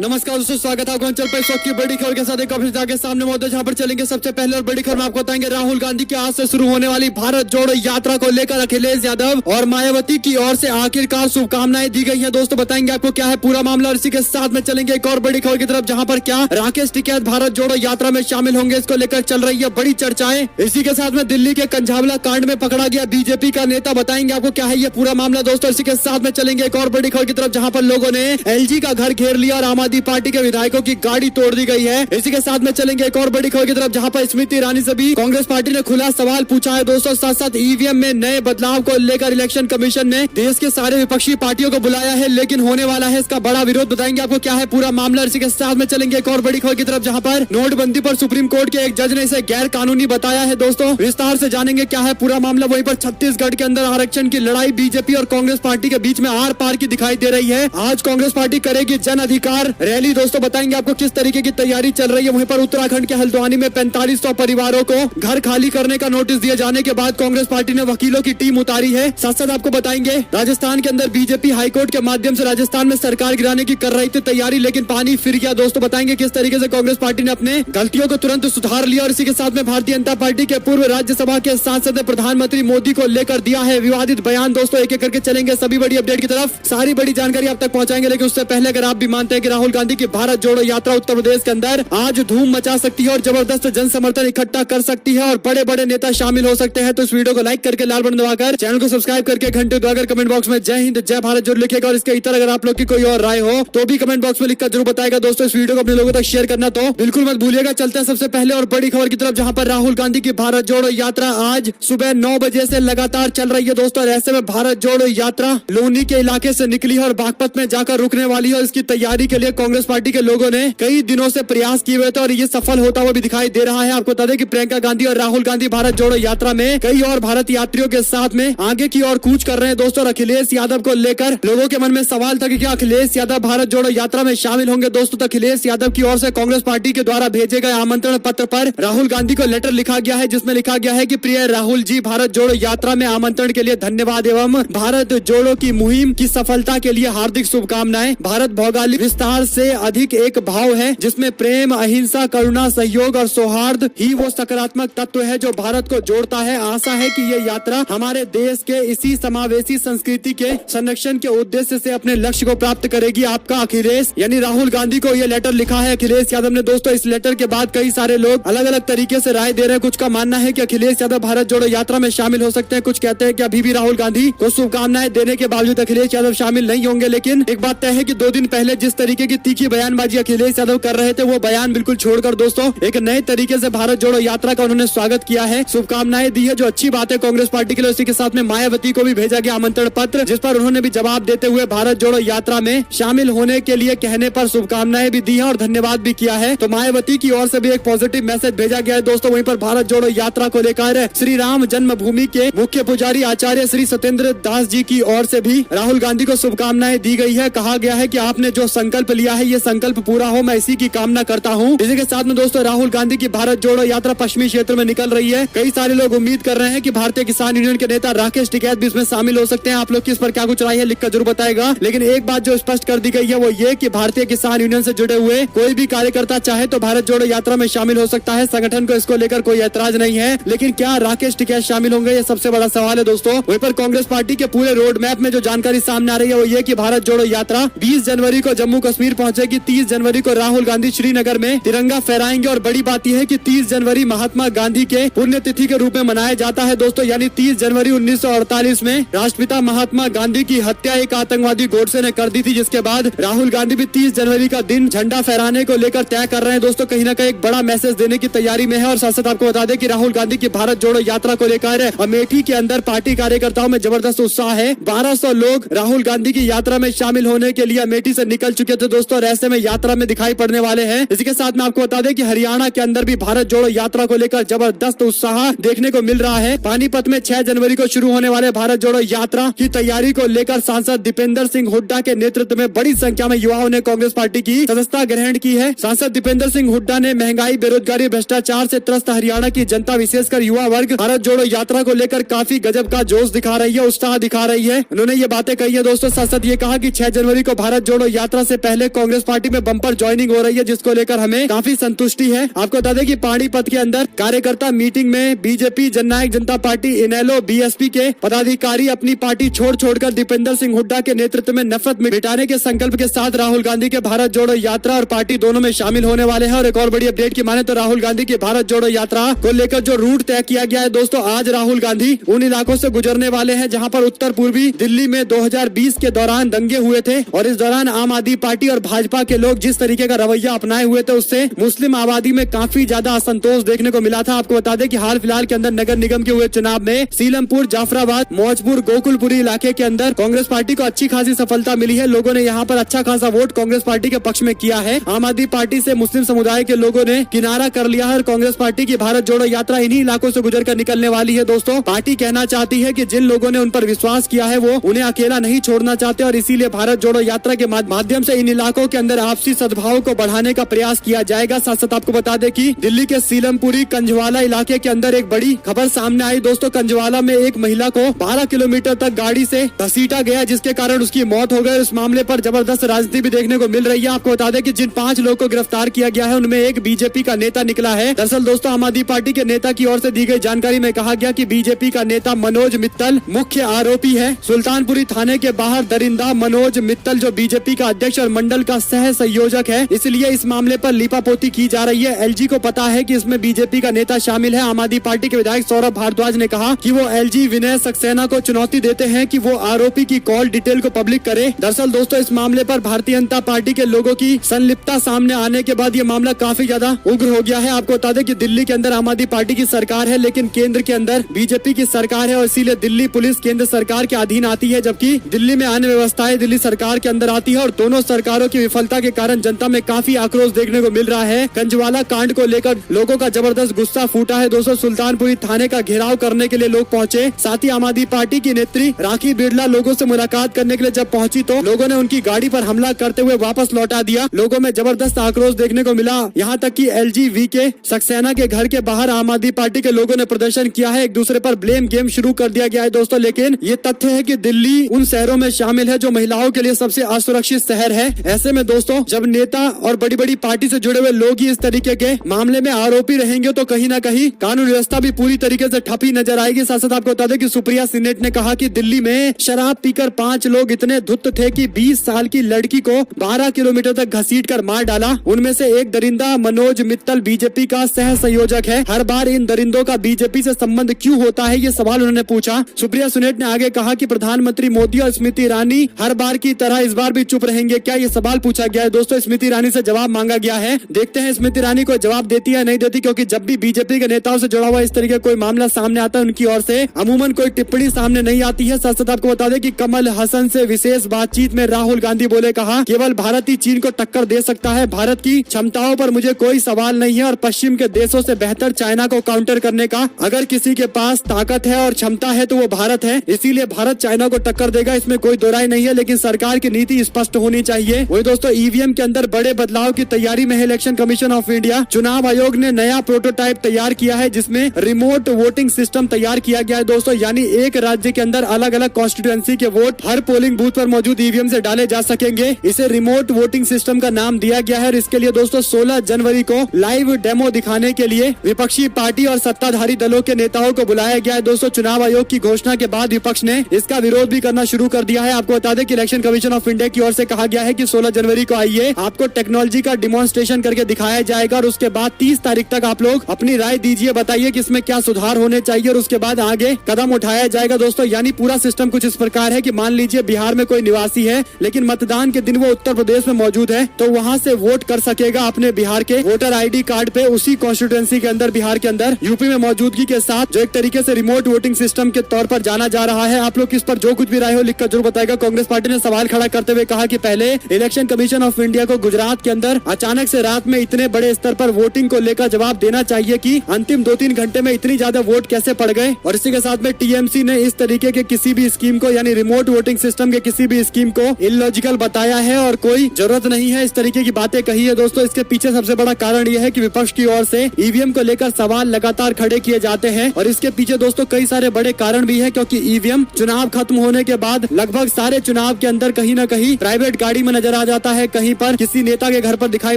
नमस्कार दोस्तों, स्वागत है आपको अंचल पे शौक की बड़ी खबर के साथ एक ऑफिस के सामने मौजूद, जहां पर चलेंगे सबसे पहले और बड़ी खबर में आपको बताएंगे राहुल गांधी के आज से शुरू होने वाली भारत जोड़ो यात्रा को लेकर अखिलेश यादव और मायावती की ओर से आखिरकार शुभकामनाएं दी गई हैं। दोस्तों बताएंगे आपको क्या है पूरा मामला और इसी के साथ में चलेंगे एक और बड़ी खबर की तरफ, जहाँ पर क्या राकेश टिकैत भारत जोड़ो यात्रा में शामिल होंगे, इसको लेकर चल रही है बड़ी चर्चाएं। इसी के साथ में दिल्ली के कंझावला कांड में पकड़ा गया बीजेपी का नेता, बताएंगे आपको क्या है ये पूरा मामला दोस्तों। इसी के साथ में चलेंगे एक और बड़ी खबर की तरफ, जहाँ पर लोगों ने एलजी का घर घेर लिया और आम आदमी पार्टी के विधायकों की गाड़ी तोड़ दी गई है। इसी के साथ में चलेंगे एक और बड़ी खबर की तरफ, जहां पर स्मृति ईरानी से भी कांग्रेस पार्टी ने खुला सवाल पूछा है दोस्तों। साथ साथ ईवीएम में नए बदलाव को लेकर इलेक्शन कमीशन ने देश के सारे विपक्षी पार्टियों को बुलाया है, लेकिन होने वाला है इसका बड़ा विरोध, बताएंगे आपको क्या है पूरा मामला। इसी के साथ में चलेंगे एक और बड़ी खबर की तरफ, जहां पर नोटबंदी पर सुप्रीम कोर्ट के एक जज ने इसे गैर कानूनी बताया है दोस्तों। विस्तार से जानेंगे क्या है पूरा मामला। वहीं पर छत्तीसगढ़ के अंदर आरक्षण की लड़ाई बीजेपी और कांग्रेस पार्टी के बीच में आर पार की दिखाई दे रही है। आज कांग्रेस पार्टी करेगी जन अधिकार रैली दोस्तों, बताएंगे आपको किस तरीके की तैयारी चल रही है। वहीं पर उत्तराखंड के हल्द्वानी में 4500 परिवारों को घर खाली करने का नोटिस दिए जाने के बाद कांग्रेस पार्टी ने वकीलों की टीम उतारी है। साथ साथ आपको बताएंगे राजस्थान के अंदर बीजेपी हाईकोर्ट के माध्यम से राजस्थान में सरकार गिराने की कर रही थी तैयारी, लेकिन पानी फिर गया दोस्तों। बताएंगे किस तरीके से कांग्रेस पार्टी ने अपने गलतियों को तुरंत सुधार लिया। और इसी के साथ में भारतीय जनता पार्टी के पूर्व राज्यसभा के सांसद ने प्रधानमंत्री मोदी को लेकर दिया है विवादित बयान दोस्तों। एक एक करके चलेंगे सभी बड़ी अपडेट की तरफ, सारी बड़ी जानकारी आप तक पहुंचाएंगे। लेकिन उससे पहले अगर आप भी मानते हैं कि राहुल गांधी की भारत जोड़ो यात्रा उत्तर प्रदेश के अंदर आज धूम मचा सकती है और जबरदस्त जन समर्थन इकट्ठा कर सकती है और बड़े बड़े नेता शामिल हो सकते हैं, तो इस वीडियो को लाइक करके लाल बटन दबाकर चैनल को सब्सक्राइब करके घंटे दबाकर कमेंट बॉक्स में जय हिंद जय भारत जरूर लिखेगा। और इसके इतर अगर आप लोग की कोई और राय हो तो भी कमेंट बॉक्स में लिखकर जरूर बताएगा दोस्तों। इस वीडियो को अपने लोगों तक शेयर करना तो बिल्कुल मत भूलिएगा। चलते हैं सबसे पहले और बड़ी खबर की तरफ, जहां पर राहुल गांधी की भारत जोड़ो यात्रा आज सुबह 9 बजे से लगातार चल रही है दोस्तों। ऐसे में भारत जोड़ो यात्रा लोनी के इलाके से निकली है और बागपत में जाकर रुकने वाली है। इसकी तैयारी के लिए कांग्रेस पार्टी के लोगों ने कई दिनों से प्रयास किए हुए थे और ये सफल होता हुआ भी दिखाई दे रहा है। आपको बता दें कि प्रियंका गांधी और राहुल गांधी भारत जोड़ो यात्रा में कई और भारत यात्रियों के साथ में आगे की ओर कूच कर रहे हैं दोस्तों। अखिलेश यादव को लेकर लोगों के मन में सवाल था कि क्या अखिलेश यादव भारत जोड़ो यात्रा में शामिल होंगे दोस्तों। तो अखिलेश यादव की ओर से कांग्रेस पार्टी के द्वारा भेजे गए आमंत्रण पत्र पर राहुल गांधी को लेटर लिखा गया है, जिसमें लिखा गया है कि प्रिय राहुल जी, भारत जोड़ो यात्रा में आमंत्रण के लिए धन्यवाद एवं भारत जोड़ो की मुहिम की सफलता के लिए हार्दिक शुभकामनाएं। भारत भौगोलिक विस्तार से अधिक एक भाव है जिसमें प्रेम, अहिंसा, करुणा, सहयोग और सौहार्द ही वो सकारात्मक तत्व है जो भारत को जोड़ता है। आशा है कि ये यात्रा हमारे देश के इसी समावेशी संस्कृति के संरक्षण के उद्देश्य से अपने लक्ष्य को प्राप्त करेगी। आपका अखिलेश यानी राहुल गांधी को ये लेटर लिखा है अखिलेश यादव ने दोस्तों। इस लेटर के बाद कई सारे लोग अलग अलग तरीके से राय दे रहे हैं। कुछ का मानना है कि अखिलेश यादव भारत जोड़ो यात्रा में शामिल हो सकते हैं, कुछ कहते हैं कि अभी भी राहुल गांधी को शुभकामनाएं देने के बावजूद अखिलेश यादव शामिल नहीं होंगे। लेकिन एक बात तय है कि 2 दिन पहले जिस तरीके की तीखी बयानबाजी अखिलेश यादव कर रहे थे, वो बयान बिल्कुल छोड़कर दोस्तों एक नए तरीके से भारत जोड़ो यात्रा का उन्होंने स्वागत किया है, शुभकामनाएं दी है, जो अच्छी बात है कांग्रेस पार्टी के लिए। उसी के साथ में मायावती को भी भेजा गया आमंत्रण पत्र, जिस पर उन्होंने भी जवाब देते हुए भारत जोड़ो यात्रा में शामिल होने के लिए कहने पर शुभकामनाएं भी दी है और धन्यवाद भी किया है। तो मायावती की ओर से भी एक पॉजिटिव मैसेज भेजा गया है दोस्तों। वहीं पर भारत जोड़ो यात्रा को लेकर श्री राम जन्मभूमि के मुख्य पुजारी आचार्य श्री सत्येंद्र दास जी की ओर से भी राहुल गांधी को शुभकामनाएं दी गई है। कहा गया है कि आपने जो संकल्प लिया है ये संकल्प पूरा हो, मैं इसी की कामना करता हूँ। इसी के साथ में दोस्तों राहुल गांधी की भारत जोड़ो यात्रा पश्चिमी क्षेत्र में निकल रही है। कई सारे लोग उम्मीद कर रहे हैं कि भारतीय किसान यूनियन के नेता राकेश टिकैत भी इसमें शामिल हो सकते हैं। आप लोग किस पर क्या कुछ राय है लिखकर जरूर बताएगा। लेकिन एक बात जो स्पष्ट कर दी गई है वो ये कि भारतीय किसान यूनियन से जुड़े हुए कोई भी कार्यकर्ता चाहे तो भारत जोड़ो यात्रा में शामिल हो सकता है। संगठन को इसको लेकर कोई ऐतराज नहीं है, लेकिन क्या राकेश टिकैत शामिल होंगे ये सबसे बड़ा सवाल है दोस्तों। वहीं पर कांग्रेस पार्टी के पूरे रोड मैप में जो जानकारी सामने आ रही है वो ये कि भारत जोड़ो यात्रा 20 जनवरी को जम्मू कश्मीर पहुंचेगी। 30 जनवरी को राहुल गांधी श्रीनगर में तिरंगा फहराएंगे और बड़ी बात यह है कि 30 जनवरी महात्मा गांधी के पुण्यतिथि के रूप में मनाया जाता है दोस्तों। यानी 30 जनवरी 1948 में राष्ट्रपिता महात्मा गांधी की हत्या एक आतंकवादी गोडसे ने कर दी थी, जिसके बाद राहुल गांधी भी 30 जनवरी का दिन झंडा फहराने को लेकर तय कर रहे हैं दोस्तों। कहीं ना कहीं एक बड़ा मैसेज देने की तैयारी में है। और साथ साथ आपको बता दें कि राहुल गांधी की भारत जोड़ो यात्रा को लेकर अमेठी के अंदर पार्टी कार्यकर्ताओं में जबरदस्त उत्साह है। 1200 लोग राहुल गांधी की यात्रा में शामिल होने के लिए अमेठी से निकल चुके थे दोस्तों और ऐसे में यात्रा में दिखाई पड़ने वाले हैं। इसी के साथ में आपको बता दें कि हरियाणा के अंदर भी भारत जोड़ो यात्रा को लेकर जबरदस्त उत्साह देखने को मिल रहा है। पानीपत में 6 जनवरी को शुरू होने वाले भारत जोड़ो यात्रा की तैयारी को लेकर सांसद दीपेंद्र सिंह हुड्डा के नेतृत्व में बड़ी संख्या में युवाओं ने कांग्रेस पार्टी की सदस्यता ग्रहण की है। सांसद दीपेंद्र सिंह हुड्डा ने महंगाई, बेरोजगारी, भ्रष्टाचार से त्रस्त हरियाणा की जनता विशेषकर युवा वर्ग भारत जोड़ो यात्रा को लेकर काफी गजब का जोश दिखा रही है, उत्साह दिखा रही है। उन्होंने ये बातें कही है दोस्तों। साथ साथ ये कहा कि 6 जनवरी को भारत जोड़ो यात्रा से पहले पहले कांग्रेस पार्टी में बम्पर ज्वाइनिंग हो रही है, जिसको लेकर हमें काफी संतुष्टि है। आपको बता दें कि पानीपत के अंदर कार्यकर्ता मीटिंग में बीजेपी, जननायक जनता पार्टी, इनेलो, बीएसपी के पदाधिकारी अपनी पार्टी छोड़कर दीपेंद्र सिंह हुड्डा के नेतृत्व में नफरत मिटाने के संकल्प के साथ राहुल गांधी के भारत जोड़ो यात्रा और पार्टी दोनों में शामिल होने वाले हैं। और एक और बड़ी अपडेट की माने तो राहुल गांधी की भारत जोड़ो यात्रा को लेकर जो रूट तय किया गया है दोस्तों, आज राहुल गांधी उन इलाकों से गुजरने वाले हैं जहां पर उत्तर पूर्वी दिल्ली में 2020 के दौरान दंगे हुए थे और इस दौरान आम आदमी पार्टी और भाजपा के लोग जिस तरीके का रवैया अपनाए हुए थे उससे मुस्लिम आबादी में काफी ज्यादा असंतोष देखने को मिला था। आपको बता दें कि हाल फिलहाल के अंदर नगर निगम के हुए चुनाव में सीलमपुर, जाफराबाद, मौजपुर, गोकुलपुरी इलाके के अंदर कांग्रेस पार्टी को अच्छी खासी सफलता मिली है। लोगों ने यहाँ पर अच्छा खासा वोट कांग्रेस पार्टी के पक्ष में किया है। आम आदमी पार्टी से मुस्लिम समुदाय के लोगों ने किनारा कर लिया है और कांग्रेस पार्टी की भारत जोड़ो यात्रा इन्हीं इलाकों से गुजर कर निकलने वाली है। दोस्तों, पार्टी कहना चाहती है कि जिन लोगों ने उन पर विश्वास किया है वो उन्हें अकेला नहीं छोड़ना चाहते और इसीलिए भारत जोड़ो यात्रा के माध्यम से इन इलाकों के अंदर आपसी सद्भाव को बढ़ाने का प्रयास किया जाएगा। साथ साथ आपको बता दें कि दिल्ली के सीलमपुरी कंजवाला इलाके के अंदर एक बड़ी खबर सामने आई दोस्तों। कंजवाला में एक महिला को 12 किलोमीटर तक गाड़ी से घसीटा गया, जिसके कारण उसकी मौत हो गई। इस मामले पर जबरदस्त राजनीति भी देखने को मिल रही है। आपको बता दें कि जिन 5 लोगों को गिरफ्तार किया गया है उनमें एक बीजेपी का नेता निकला है। दरअसल दोस्तों, आम आदमी पार्टी के नेता की ओर से दी गई जानकारी में कहा गया कि बीजेपी का नेता मनोज मित्तल मुख्य आरोपी है। सुल्तानपुरी थाने के बाहर दरिंदा मनोज मित्तल जो बीजेपी का अध्यक्ष और मंडल का सह संयोजक है, इसलिए इस मामले पर लीपापोती की जा रही है। एलजी को पता है कि इसमें बीजेपी का नेता शामिल है। आम आदमी पार्टी के विधायक सौरभ भारद्वाज ने कहा कि वो एलजी विनय सक्सेना को चुनौती देते हैं कि वो आरोपी की कॉल डिटेल को पब्लिक करे। दरअसल दोस्तों, इस मामले पर भारतीय जनता पार्टी के लोगों की संलिप्तता सामने आने के बाद ये मामला काफी ज्यादा उग्र हो गया है। आपको बता दें कि दिल्ली के अंदर आम आदमी पार्टी की सरकार है, लेकिन केंद्र के अंदर बीजेपी की सरकार है और इसीलिए दिल्ली पुलिस केंद्र सरकार के अधीन आती है, जबकि दिल्ली में अन्य व्यवस्थाएं दिल्ली सरकार के अंदर आती है। और दोनों सरकारों की विफलता के कारण जनता में काफी आक्रोश देखने को मिल रहा है। कंजवाला कांड को लेकर लोगों का जबरदस्त गुस्सा फूटा है। दोस्तों, सुल्तानपुरी थाने का घेराव करने के लिए लोग पहुंचे। साथ ही आम आदमी पार्टी की नेत्री राखी बिरला लोगों से मुलाकात करने के लिए जब पहुंची तो लोगों ने उनकी गाड़ी पर हमला करते हुए वापस लौटा दिया। लोगों में जबरदस्त आक्रोश देखने को मिला। यहाँ तक कि एलजी के सक्सेना के घर के बाहर आम आदमी पार्टी के लोगों ने प्रदर्शन किया है। एक दूसरे पर ब्लेम गेम शुरू कर दिया गया है दोस्तों। लेकिन ये तथ्य है कि दिल्ली उन शहरों में शामिल है जो महिलाओं के लिए सबसे असुरक्षित शहर है। ऐसे में दोस्तों, जब नेता और बड़ी बड़ी पार्टी से जुड़े हुए लोग ही इस तरीके के मामले में आरोपी रहेंगे तो कहीं ना कहीं कानून व्यवस्था भी पूरी तरीके से ठपी नजर आएगी। साथ साथ आपको बता दें कि सुप्रिया सिनेट ने कहा कि दिल्ली में शराब पीकर 5 लोग इतने धुत थे कि 20 साल की लड़की को 12 किलोमीटर तक घसीटकर मार डाला। उनमें से एक दरिंदा मनोज मित्तल बीजेपी का सह संयोजक है। हर बार इन दरिंदों का बीजेपी से संबंध क्यों होता है, ये सवाल उन्होंने पूछा। सुप्रिया सिनेट ने आगे कहा कि प्रधानमंत्री मोदी और स्मृति ईरानी हर बार की तरह इस बार भी चुप रहेंगे क्या, ये सवाल पूछा गया है। दोस्तों, स्मृति ईरानी से जवाब मांगा गया है। देखते हैं स्मृति ईरानी को जवाब देती है नहीं देती, क्योंकि जब भी बीजेपी के नेताओं से जुड़ा हुआ इस तरीके कोई मामला सामने आता है उनकी ओर से अमूमन कोई टिप्पणी सामने नहीं आती है। साथ साथ आपको बता दें कि कमल हसन से विशेष बातचीत में राहुल गांधी बोले, कहा केवल भारत ही चीन को टक्कर दे सकता है। भारत की क्षमताओं पर मुझे कोई सवाल नहीं है और पश्चिम के देशों से बेहतर चाइना को काउंटर करने का अगर किसी के पास ताकत है और क्षमता है तो वो भारत है। इसीलिए भारत चाइना को टक्कर देगा, इसमें कोई दो राय नहीं है। लेकिन सरकार की नीति स्पष्ट होनी चाहिए। वही दोस्तों, ईवीएम के अंदर बड़े बदलाव की तैयारी में है। इलेक्शन कमीशन ऑफ इंडिया चुनाव आयोग ने नया प्रोटोटाइप तैयार किया है जिसमें रिमोट वोटिंग सिस्टम तैयार किया गया है दोस्तों। यानी एक राज्य के अंदर अलग अलग कॉन्स्टिट्यूएंसी के वोट हर पोलिंग बूथ पर मौजूद ईवीएम से डाले जा सकेंगे। इसे रिमोट वोटिंग सिस्टम का नाम दिया गया है और इसके लिए दोस्तों 16 जनवरी को लाइव डेमो दिखाने के लिए विपक्षी पार्टी और सत्ताधारी दलों के नेताओं को बुलाया गया है। दोस्तों, चुनाव आयोग की घोषणा के बाद विपक्ष ने इसका विरोध भी करना शुरू कर दिया है। आपको बता दें कि इलेक्शन कमीशन ऑफ इंडिया की ओर से कहा गया है कि 16 जनवरी को आइए, आपको टेक्नोलॉजी का डिमॉन्स्ट्रेशन करके दिखाया जाएगा और उसके बाद 30 तारीख तक आप लोग अपनी राय दीजिए, बताइए कि इसमें क्या सुधार होने चाहिए और उसके बाद आगे कदम उठाया जाएगा। दोस्तों, यानी पूरा सिस्टम कुछ इस प्रकार है कि मान लीजिए बिहार में कोई निवासी है लेकिन मतदान के दिन वो उत्तर प्रदेश में मौजूद है तो वहाँ से वोट कर सकेगा अपने बिहार के वोटर ID कार्ड पे उसी कॉन्स्टिट्यूएंसी के अंदर बिहार के अंदर यूपी में मौजूदगी के साथ, जो एक तरीके से रिमोट वोटिंग सिस्टम के तौर पर जाना जा रहा है। आप लोग इस पर जो कुछ भी राय हो लिखकर जरूर बताएगा। कांग्रेस पार्टी ने सवाल खड़ा करते हुए कहा कि पहले इलेक्शन कमीशन ऑफ इंडिया को गुजरात के अंदर अचानक से रात में इतने बड़े स्तर पर वोटिंग को लेकर जवाब देना चाहिए कि अंतिम 2-3 घंटे में इतनी ज्यादा वोट कैसे पड़ गए। और इसी के साथ में टीएमसी ने इस तरीके के किसी भी स्कीम को यानी रिमोट वोटिंग सिस्टम के किसी भी स्कीम को इलॉजिकल बताया है और कोई जरूरत नहीं है, इस तरीके की बातें कही है। दोस्तों, इसके पीछे सबसे बड़ा कारण यह है कि विपक्ष की ओर से ईवीएम को लेकर सवाल लगातार खड़े किए जाते हैं और इसके पीछे दोस्तों कई सारे बड़े कारण भी है, क्योंकि ईवीएम चुनाव खत्म होने के बाद लगभग सारे चुनाव के अंदर कहीं न कहीं प्राइवेट गाड़ी में नजर नजर आ जाता है, कहीं पर किसी नेता के घर पर दिखाई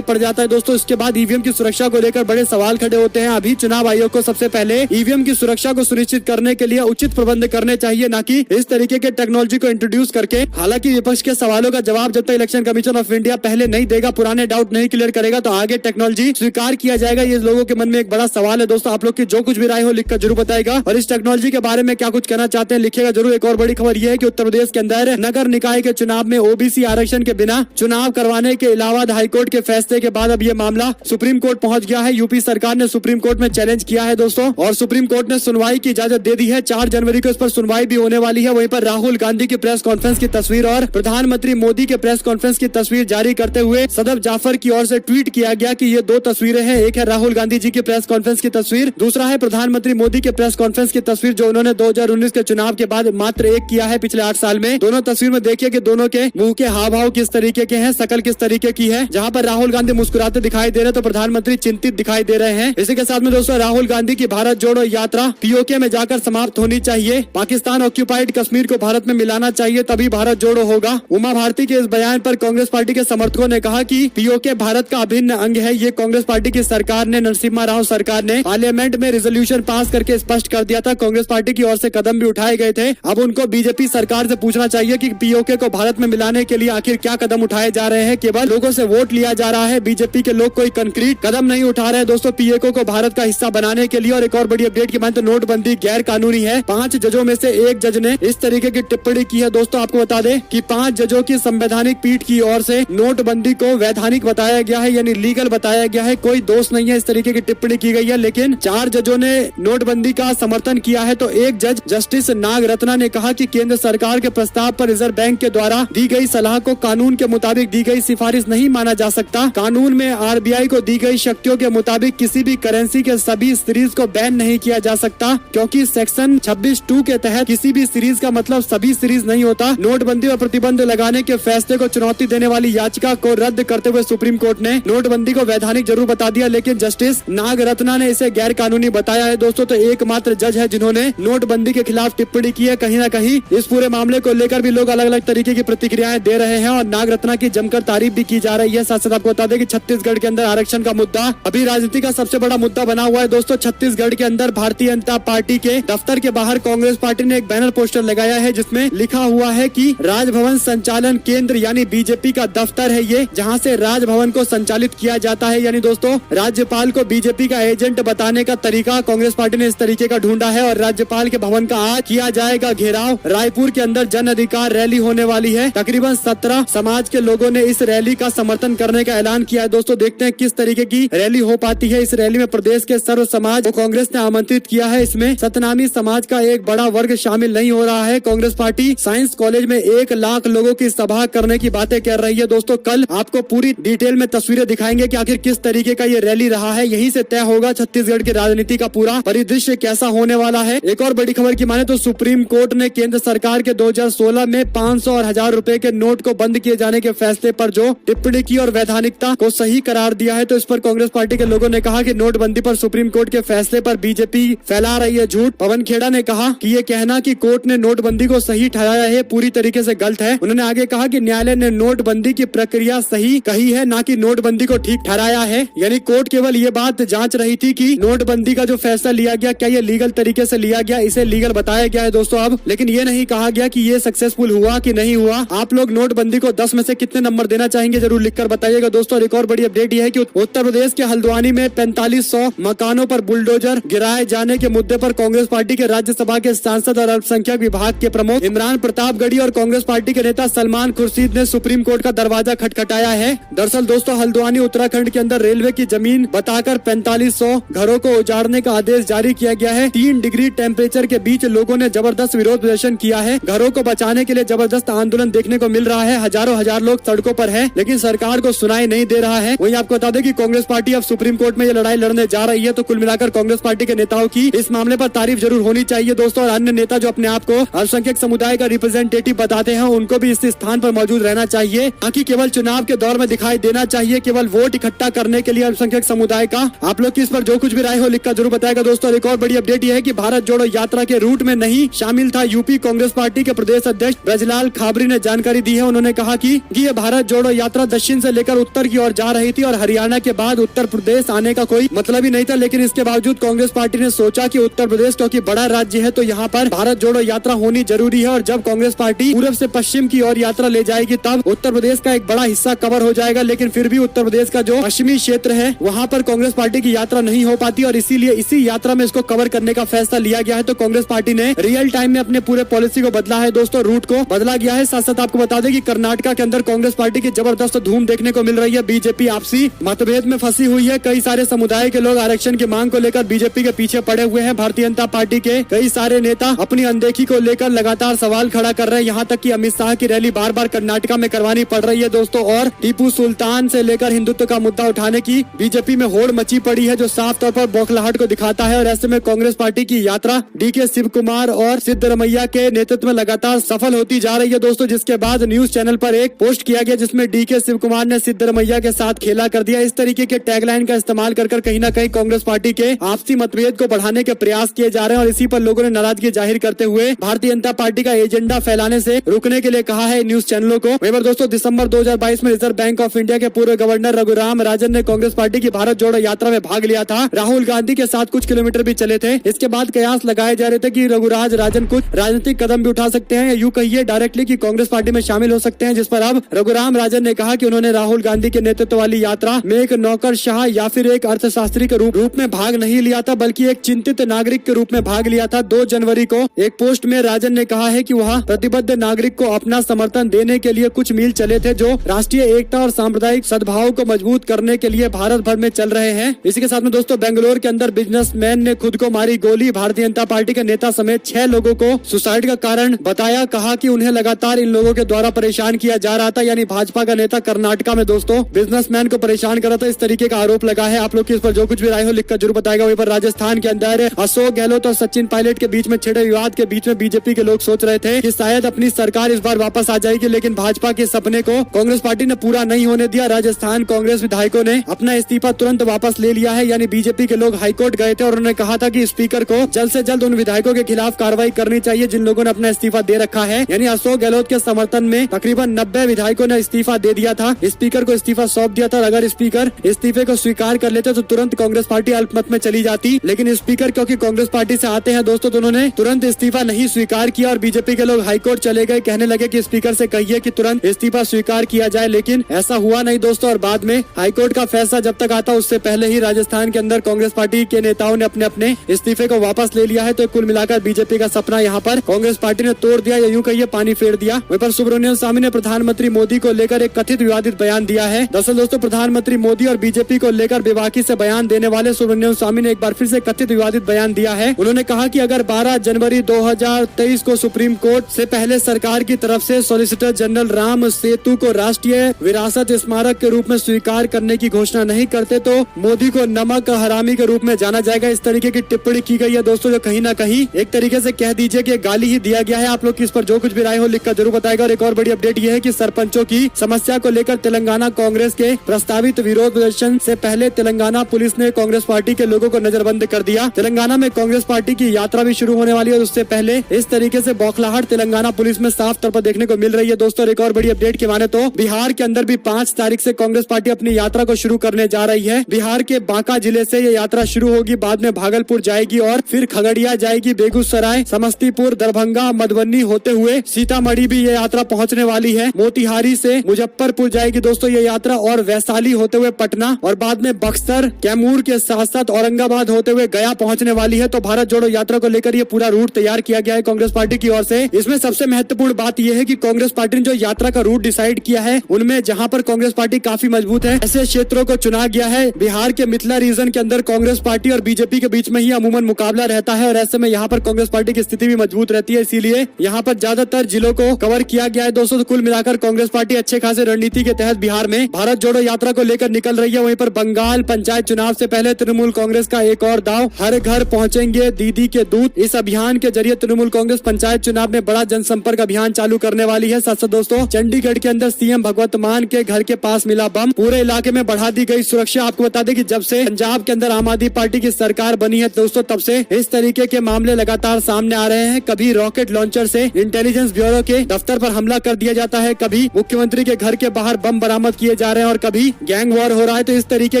पड़ जाता है दोस्तों। इसके बाद ईवीएम की सुरक्षा को लेकर बड़े सवाल खड़े होते हैं। अभी चुनाव आयोग को सबसे पहले ईवीएम की सुरक्षा को सुनिश्चित करने के लिए उचित प्रबंध करने चाहिए, न कि इस तरीके के टेक्नोलॉजी को इंट्रोड्यूस करके। हालांकि विपक्ष के सवालों का जवाब जब तक इलेक्शन कमीशन ऑफ इंडिया पहले नहीं देगा, पुराने डाउट नहीं क्लियर करेगा, तो आगे टेक्नोलॉजी स्वीकार किया जाएगा। ये लोगों के मन में एक बड़ा सवाल है दोस्तों। आप लोग की जो कुछ भी राय हो लिखकर जरूर बताएगा, और इस टेक्नोलॉजी के बारे में क्या कुछ कहना चाहते हैं लिखिएगा जरूर। एक और बड़ी खबर यह है कि उत्तर प्रदेश के अंदर नगर निकाय के चुनाव में ओबीसी आरक्षण के बिना चुनाव करवाने के इलाहाबाद हाईकोर्ट के फैसले के बाद अब ये मामला सुप्रीम कोर्ट पहुंच गया है। यूपी सरकार ने सुप्रीम कोर्ट में चैलेंज किया है दोस्तों, और सुप्रीम कोर्ट ने सुनवाई की इजाजत दे दी है। 4 जनवरी को इस पर सुनवाई भी होने वाली है। वहीं पर राहुल गांधी की प्रेस कॉन्फ्रेंस की तस्वीर और प्रधानमंत्री मोदी के प्रेस कॉन्फ्रेंस की तस्वीर जारी करते हुए सदफ जाफर की ओर से ट्वीट किया गया कि ये 2 तस्वीरें हैं। एक है राहुल गांधी जी की प्रेस कॉन्फ्रेंस की तस्वीर, दूसरा है प्रधानमंत्री मोदी के प्रेस कॉन्फ्रेंस की तस्वीर, जो उन्होंने 2019 के चुनाव के बाद मात्र एक किया है पिछले 8 साल में। दोनों तस्वीर में देखिए कि दोनों के मुंह के हाव भाव किस तरीके के हैं, शकल किस तरीके की है। जहां पर राहुल गांधी मुस्कुराते दिखाई दे रहे तो प्रधानमंत्री चिंतित दिखाई दे रहे हैं। इसी के साथ में दोस्तों राहुल गांधी की भारत जोड़ो यात्रा पीओके में जाकर समाप्त होनी चाहिए। पाकिस्तान ऑक्यूपाइड कश्मीर को भारत में मिलाना चाहिए, तभी भारत जोड़ो होगा। उमा भारती के इस बयान पर कांग्रेस पार्टी के समर्थकों ने कहा कि पीओके भारत का अभिन्न अंग है। ये कांग्रेस पार्टी की सरकार ने, नरसिम्हा राव सरकार ने पार्लियामेंट में रेजोल्यूशन पास करके स्पष्ट कर दिया था। कांग्रेस पार्टी की ओर से कदम भी उठाए गए थे। अब उनको बीजेपी सरकार से पूछना चाहिए कि पीओके को भारत में मिलाने के लिए आखिर क्या कदम उठाए जा रहे हैं। केवल लोगों से वोट लिया जा रहा है, बीजेपी के लोग कोई कंक्रीट कदम नहीं उठा रहे हैं दोस्तों पीओके को भारत का हिस्सा बनाने के लिए। और एक और बड़ी अपडेट की माने तो नोटबंदी गैर कानूनी है। 5 जजों में से एक जज ने इस तरीके की टिप्पणी की है दोस्तों। आपको बता दें कि 5 जजों की संवैधानिक पीठ की ओर से नोटबंदी को वैधानिक बताया गया है, यानी लीगल बताया गया है। कोई दोष नहीं है, इस तरीके की टिप्पणी की गई है। लेकिन 4 जजों ने नोटबंदी का समर्थन किया है, तो एक जज जस्टिस नाग रत्ना ने कहा कि केंद्र सरकार के प्रस्ताव पर रिजर्व बैंक के द्वारा दी गई सलाह को कानून के मुताबिक दी गई सिफारिश नहीं माना जा सकता। कानून में आरबीआई को दी गई शक्तियों के मुताबिक किसी भी करेंसी के सभी सीरीज को बैन नहीं किया जा सकता, क्योंकि सेक्शन 26(2) के तहत किसी भी सीरीज का मतलब सभी सीरीज नहीं होता। नोटबंदी पर प्रतिबंध लगाने के फैसले को चुनौती देने वाली याचिका को रद्द करते हुए सुप्रीम कोर्ट ने नोटबंदी को वैधानिक जरूर बता दिया, लेकिन जस्टिस नाग रत्ना ने इसे गैर कानूनी बताया है दोस्तों। तो एकमात्र जज है जिन्होंने नोटबंदी के खिलाफ टिप्पणी की है। कहीं न कहीं इस पूरे मामले को लेकर भी लोग अलग अलग तरीके की प्रतिक्रियाएं दे रहे हैं, और नाग रत्ना की जमकर तारीफ भी की जा रही है। साथ साथ आपको बता दें कि छत्तीसगढ़ के अंदर आरक्षण का मुद्दा अभी राजनीति का सबसे बड़ा मुद्दा बना हुआ है दोस्तों। छत्तीसगढ़ के अंदर भारतीय जनता पार्टी के दफ्तर के बाहर कांग्रेस पार्टी ने एक बैनर पोस्टर लगाया है, जिसमें लिखा हुआ है कि राजभवन संचालन केंद्र यानी बीजेपी का दफ्तर है ये, जहां से राजभवन को संचालित किया जाता है। यानी दोस्तों राज्यपाल को बीजेपी का एजेंट बताने का तरीका कांग्रेस पार्टी ने इस तरीके का ढूंढा है, और राज्यपाल के भवन का आज किया जाएगा घेराव। रायपुर के अंदर जन अधिकार रैली होने वाली है। तकरीबन 17 समाज के लोगों ने इस रैली का समर्थन करने का ऐलान किया है दोस्तों। देखते हैं किस तरीके की रैली हो पाती है। इस रैली में प्रदेश के सर्व समाज को कांग्रेस ने आमंत्रित किया है। इसमें सतनामी समाज का एक बड़ा वर्ग शामिल नहीं हो रहा है। कांग्रेस पार्टी साइंस कॉलेज में 1 लाख लोगों की सभा करने की बातें कर रही है दोस्तों। कल आपको पूरी डिटेल में तस्वीरें दिखाएंगे कि आखिर किस तरीके का ये रैली रहा है। यहीं से तय होगा छत्तीसगढ़ की राजनीति का पूरा परिदृश्य कैसा होने वाला है। एक और बड़ी खबर की माने तो सुप्रीम कोर्ट ने केंद्र सरकार के 2016 में 500 और 1000 रुपए के नोट को बंद किए जाने के फैसले पर जो टिप्पणी की और वैधानिकता को सही करार दिया है, तो इस पर कांग्रेस पार्टी के लोगों ने कहा कि नोटबंदी पर सुप्रीम कोर्ट के फैसले पर बीजेपी फैला रही है झूठ। पवन खेड़ा ने कहा कि ये कहना कि कोर्ट ने नोटबंदी को सही ठहराया है पूरी तरीके से गलत है। उन्होंने आगे कहा कि न्यायालय ने नोटबंदी की प्रक्रिया सही कही है, ना कि नोटबंदी को ठीक ठहराया है। यानी कोर्ट केवल ये बात जांच रही थी कि नोटबंदी का जो फैसला लिया गया क्या ये लीगल तरीके से लिया गया, इसे लीगल बताया गया है दोस्तों अब। लेकिन ये नहीं कहा गया कि ये सक्सेसफुल हुआ कि नहीं हुआ। आप लोग नोटबंदी को 10 में से कितने नंबर देना चाहेंगे जरूर लिखकर बताइएगा दोस्तों। एक और बड़ी अपडेट यह है कि उत्तर प्रदेश के हल्द्वानी में 4500 मकानों पर बुलडोजर गिराए जाने के मुद्दे पर कांग्रेस पार्टी के राज्यसभा के सांसद और अल्पसंख्यक विभाग के प्रमुख इमरान प्रतापगढ़ी और कांग्रेस पार्टी के नेता सलमान खुर्शीद ने सुप्रीम कोर्ट का दरवाजा खटखटाया है। दरअसल दोस्तों हल्द्वानी उत्तराखंड के अंदर रेलवे की जमीन बताकर 4500 घरों को उजाड़ने का आदेश जारी किया गया है। 3 डिग्री टेम्परेचर के बीच लोगों ने जबरदस्त विरोध प्रदर्शन किया है। घरों को बचाने के लिए जबरदस्त आंदोलन देखने को मिल रहा है। हजारों हजार लोग सड़कों पर है, लेकिन सरकार को सुनाई नहीं दे रहा है। वहीं आपको बता दें कि कांग्रेस पार्टी अब सुप्रीम कोर्ट में ये लड़ाई लड़ने जा रही है। तो कुल मिलाकर कांग्रेस पार्टी के नेताओं की इस मामले पर तारीफ जरूर होनी चाहिए दोस्तों। और अन्य नेता जो अपने आप को अल्पसंख्यक समुदाय का रिप्रेजेंटेटिव बताते हैं, उनको भी इस स्थान पर मौजूद रहना चाहिए, ताकि केवल चुनाव के दौर में दिखाई देना चाहिए, केवल वोट इकट्ठा करने के लिए अल्पसंख्यक समुदाय का। आप लोग की इस पर जो कुछ भी राय हो लिखकर जरूर बताएगा दोस्तों। एक और बड़ी अपडेट यह है कि भारत जोड़ो यात्रा के रूट में नहीं शामिल था यूपी कांग्रेस पार्टी के प्रदेश अध्यक्ष ब्रजलाल खाबरी ने जानकारी दी है। उन्होंने कहा कि कि ये भारत जोड़ो यात्रा दक्षिण से लेकर उत्तर की ओर जा रही थी और हरियाणा के बाद उत्तर प्रदेश आने का कोई मतलब ही नहीं था। लेकिन इसके बावजूद कांग्रेस पार्टी ने सोचा कि उत्तर प्रदेश क्योंकि बड़ा राज्य है तो यहाँ पर भारत जोड़ो यात्रा होनी जरूरी है, और जब कांग्रेस पार्टी पूर्व से पश्चिम की ओर यात्रा ले जाएगी तब उत्तर प्रदेश का एक बड़ा हिस्सा कवर हो जाएगा। लेकिन फिर भी उत्तर प्रदेश का जो पश्चिमी क्षेत्र है वहाँ पर कांग्रेस पार्टी की यात्रा नहीं हो पाती, और इसीलिए इसी यात्रा में इसको कवर करने का फैसला लिया गया है। तो कांग्रेस पार्टी ने रियल टाइम में अपने पूरे पॉलिसी को बदला है दोस्तों, रूट को बदला गया है। साथ साथ आपको बता दें कि कर्नाटका के अंदर कांग्रेस पार्टी की जबरदस्त धूम देखने को मिल रही है। बीजेपी आपसी मतभेद में फंसी हुई है। कई सारे समुदाय के लोग आरक्षण की मांग को लेकर बीजेपी के पीछे पड़े हुए हैं। भारतीय जनता पार्टी के कई सारे नेता अपनी अनदेखी को लेकर लगातार सवाल खड़ा कर रहे हैं। यहाँ तक कि अमित शाह की रैली बार बार कर्नाटका में करवानी पड़ रही है दोस्तों, और टीपू सुल्तान से लेकर हिंदुत्व का मुद्दा उठाने की बीजेपी में होड़ मची पड़ी है, जो साफ तौर पर बौखलाहट को दिखाता है। और ऐसे में कांग्रेस पार्टी की यात्रा डीके शिव कुमार और सिद्धरमैया के नेतृत्व में लगातार सफल होती जा रही है दोस्तों। जिसके बाद न्यूज चैनल पर एक पोस्ट किया गया जिसमें डीके शिव कुमार ने सिद्धरमैया के साथ खेला कर दिया। इस तरीके के टैगलाइन का इस्तेमाल कर कहीं न कहीं कांग्रेस पार्टी के आपसी मतभेद को बढ़ाने के प्रयास किए जा रहे हैं, और इसी पर लोगों ने नाराजगी जाहिर करते हुए भारतीय जनता पार्टी का एजेंडा फैलाने से रुकने के लिए कहा है न्यूज चैनलों को। वहीं पर दोस्तों दिसंबर 2022 में रिजर्व बैंक ऑफ इंडिया के पूर्व गवर्नर रघुराम राजन ने कांग्रेस पार्टी की भारत जोड़ो यात्रा में भाग लिया था। राहुल गांधी के साथ कुछ किलोमीटर भी चले थे। इसके बाद कयास लगाए जा रहे थे कि रघुराज राजन कुछ राजनीतिक कदम भी उठा सकते हैं, यूं कहिए डायरेक्टली कि कांग्रेस पार्टी में शामिल हो सकते हैं। जिस पर अब रघुराम राजन ने कहा कि उन्होंने राहुल गांधी के नेतृत्व वाली यात्रा में एक नौकरशाह या फिर एक अर्थशास्त्री के रूप में भाग नहीं लिया था, बल्कि एक चिंतित नागरिक के रूप में भाग लिया था। 2 जनवरी को एक पोस्ट में राजन ने कहा है कि वह प्रतिबद्ध नागरिक को अपना समर्थन देने के लिए कुछ मील चले थे जो राष्ट्रीय एकता और सांप्रदायिक सद्भाव को मजबूत करने के लिए भारत भर में चल रहे हैं। इसी के साथ में दोस्तों बेंगलोर के अंदर बिजनेसमैन ने खुद को मारी गोली। भारतीय जनता पार्टी के नेता समेत 6 लोगों को सुसाइड का कारण बताया। कहा कि उन्हें लगातार इन लोगों के द्वारा परेशान किया जा रहा था, यानी भाजपा का नेता कर्नाटका में दोस्तों बिजनेसमैन को परेशान कर रहा था। इस तरीके का आरोप लगा है। आप लोग इस पर जो कुछ भी राय हो लिखकर जरूर बताएगा। वहीं पर राजस्थान के अंदर अशोक गहलोत और सचिन पायलट के बीच में छिड़े विवाद के बीच में बीजेपी के लोग सोच रहे थे कि शायद अपनी सरकार इस बार वापस आ जाएगी, लेकिन भाजपा के सपने को कांग्रेस पार्टी ने पूरा नहीं होने दिया। राजस्थान कांग्रेस विधायकों ने अपना इस्तीफा तुरंत वापस ले लिया है, यानी बीजेपी के लोग हाईकोर्ट गए थे और उन्होंने कहा था कि स्पीकर को जल्द से जल्द उन विधायकों के खिलाफ कार्रवाई करनी चाहिए जिन लोगों ने अपना इस्तीफा दे रखा है। यानी अशोक गहलोत के समर्थन में तकरीबन 90 विधायकों ने इस्तीफा दे दिया था, स्पीकर को इस्तीफा सौंप दिया था। अगर स्पीकर इस्तीफे को स्वीकार कर लेते तो तुरंत कांग्रेस पार्टी अल्पमत में चली जाती, लेकिन स्पीकर क्योंकि कांग्रेस पार्टी से आते हैं दोस्तों तो उन्होंने तुरंत इस्तीफा नहीं स्वीकार किया और बीजेपी के लोग हाईकोर्ट चले गए। कहने लगे कि स्पीकर से कहिए कि तुरंत इस्तीफा स्वीकार किया जाए, लेकिन ऐसा हुआ नहीं दोस्तों। और बाद में हाईकोर्ट का फैसला जब तक आता उससे पहले ही राजस्थान के अंदर कांग्रेस पार्टी के नेताओं ने अपने अपने इस्तीफे को वापस ले लिया है। तो कुल मिलाकर बीजेपी का सपना यहाँ पर कांग्रेस पार्टी ने तोड़ दिया, या यूं कहिए पानी फेर दिया। वहीं पर सुब्रमण्यम स्वामी ने प्रधानमंत्री मोदी को लेकर एक कथित विवादित बयान दिया है। दरअसल दोस्तों प्रधानमंत्री मोदी और बीजेपी को लेकर बेबाकी से बयान देने वाले सुब्रमण्यम स्वामी ने एक बार फिर से कथित विवादित बयान दिया है। उन्होंने कहा कि अगर 12 जनवरी 2023 को सुप्रीम कोर्ट से पहले सरकार की तरफ से सॉलिसिटर जनरल राम सेतु को राष्ट्रीय विरासत स्मारक के रूप में स्वीकार करने की घोषणा नहीं करते तो मोदी को नमक हरामी के रूप में जाना जाएगा। इस तरीके की टिप्पणी की गई है दोस्तों, जो कहीं ना कहीं एक तरीके से कह दीजिए कि गाली ही दिया गया है। आप लोग इस पर जो कुछ भी राय हो लिखकर जरूर बताएगा। और एक और बड़ी अपडेट ये है कि सरपंचों की समस्या को लेकर तेलंगाना कांग्रेस के प्रस्तावित विरोध प्रदर्शन से पहले तेलंगाना पुलिस ने कांग्रेस पार्टी के लोगों को नजरबंद कर दिया। तेलंगाना में कांग्रेस पार्टी की यात्रा भी शुरू होने वाली है, उससे पहले इस तरीके से बौखलाहट तेलंगाना पुलिस में साफ तौर पर देखने को मिल रही है दोस्तों। एक और बड़ी अपडेट के माने तो बिहार के अंदर भी 5 तारीख से कांग्रेस पार्टी अपनी यात्रा को शुरू करने जा रही है। बिहार के बांका जिले से ये यात्रा शुरू होगी, बाद में भागलपुर जाएगी और फिर खगड़िया जाएगी, बेगूसराय, समस्तीपुर, दरभंगा, मधुबनी होते हुए सीतामढ़ी भी ये यात्रा पहुंचने वाली है। मोतिहारी से मुजफ्फरपुर जाएगी दोस्तों ये यात्रा, और वैशाली होते हुए पटना, और बाद में बक्सर, कैमूर के साथ साथ औरंगाबाद होते हुए गया पहुंचने वाली है। तो भारत जोड़ो यात्रा को लेकर ये पूरा रूट तैयार किया गया है कांग्रेस पार्टी की ओर से। इसमें सबसे महत्वपूर्ण बात यह है कि कांग्रेस पार्टी ने जो यात्रा का रूट डिसाइड किया है उनमें जहां पर कांग्रेस पार्टी काफी मजबूत है ऐसे क्षेत्रों को चुना गया है। बिहार के मिथिला रीजन के अंदर कांग्रेस पार्टी और बीजेपी के बीच में ही अमूमन मुकाबला रहता है, और ऐसे में यहाँ पर कांग्रेस पार्टी की स्थिति भी मजबूत रहती है, इसीलिए यहाँ पर ज्यादातर जिलों को कवर किया गया है दोस्तों। तो कुल मिलाकर कांग्रेस पार्टी अच्छे खासे रणनीति के तहत बिहार में भारत जोड़ो यात्रा को लेकर निकल रही है। वहीं पर बंगाल पंचायत चुनाव से पहले तृणमूल कांग्रेस का एक और दाव, हर घर पहुंचेंगे दीदी के दूत। इस अभियान के जरिए तृणमूल कांग्रेस पंचायत चुनाव में बड़ा जनसंपर्क अभियान चालू करने वाली है। साथ साथ दोस्तों चंडीगढ़ के अंदर सीएम भगवंत मान के घर के पास मिला बम, पूरे इलाके में बढ़ा दी गई सुरक्षा। आपको बता दें कि जब से पंजाब के अंदर आम आदमी पार्टी की सरकार बनी है दोस्तों, तब से इस तरीके के मामले लगातार सामने आ रहे हैं। कभी रॉकेट लॉन्चर से इंटेलिजेंस ब्यूरो के दफ्तर पर हमला कर दिया जाता है, कभी कभी मुख्यमंत्री के घर के बाहर बम बरामद किए जा रहे हैं और कभी गैंग वॉर हो रहा है। तो इस तरीके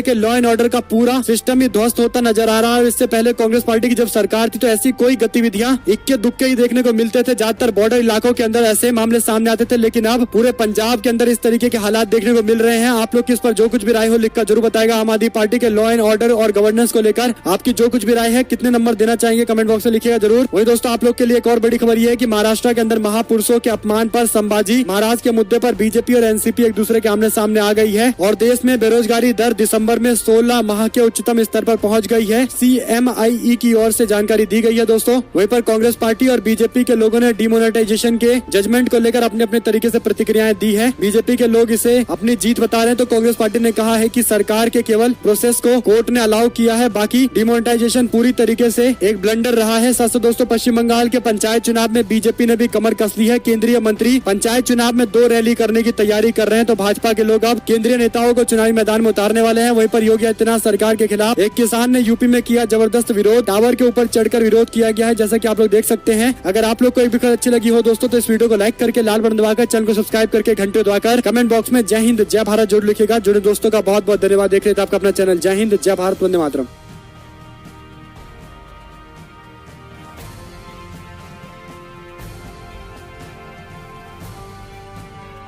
के लॉ एंड ऑर्डर का पूरा सिस्टम ही ध्वस्त होता नजर आ रहा है। इससे पहले कांग्रेस पार्टी की जब सरकार थी तो ऐसी कोई गतिविधियां इक्के दुक्के ही देखने को मिलते थे। ज्यादातर बॉर्डर इलाकों के अंदर ऐसे मामले सामने आते थे, लेकिन अब पूरे पंजाब के अंदर इस तरीके के हालात देखने को मिल रहे हैं। आप लोग किस पर जो कुछ भी राय हो लिखकर जरूर बताएगा। आम आदमी पार्टी के लॉ एंड ऑर्डर और गवर्नेंस को लेकर आपकी जो कुछ भी राय है, कितने नंबर देना चाहेंगे कमेंट बॉक्स में लिखिएगा जरूर। वही दोस्तों आप लोग के लिए एक और बड़ी खबर ये है कि महाराष्ट्र के अंदर महापुरुषों के अपमान पर संभाजी महाराज के मुद्दे पर बीजेपी और एनसीपी एक दूसरे के आमने सामने आ गई है और देश में बेरोजगारी दर दिसंबर में 16 माह के उच्चतम स्तर पर पहुंच गई है। CMIE की ओर से जानकारी दी गई है दोस्तों। वहीं पर कांग्रेस पार्टी और बीजेपी के लोगों ने डिमोनेटाइजेशन के जजमेंट को लेकर अपने अपने तरीके से प्रतिक्रियाएं दी है। बीजेपी के लोग इसे अपनी जीत बता रहे हैं तो कांग्रेस पार्टी ने कहा है कि सरकार के केवल प्रोसेस को कोर्ट ने अलाउ किया है, बाकी डिमोनेटाइजेशन पूरी तरीके से एक ब्लंडर रहा है। सच दोस्तों पश्चिम बंगाल के पंचायत चुनाव में बीजेपी ने भी कमर कस ली है। केंद्रीय मंत्री पंचायत चुनाव में 2 रैली करने की तैयारी कर रहे हैं तो भाजपा के लोग अब केंद्रीय नेताओं को चुनावी मैदान में उतारने वाले हैं। वहीं पर योगी आदित्यनाथ सरकार के खिलाफ एक किसान ने यूपी में किया जबरदस्त विरोध। टावर के ऊपर चढ़कर विरोध किया गया है, जैसा कि आप लोग देख सकते हैं। अगर आप लोग को एक भी खबर अच्छी लगी हो दोस्तों तो इस वीडियो को लाइक करके लाल बटन दबाकर चैनल को सब्सक्राइब करके घंटे दबाकर कमेंट बॉक्स में जय हिंद जय भारत जरूर लिखिएगा। जुड़े दोस्तों का बहुत बहुत धन्यवाद। देख रहे थे आपका अपना चैनल जय हिंद जय भारत वंदे मातरम।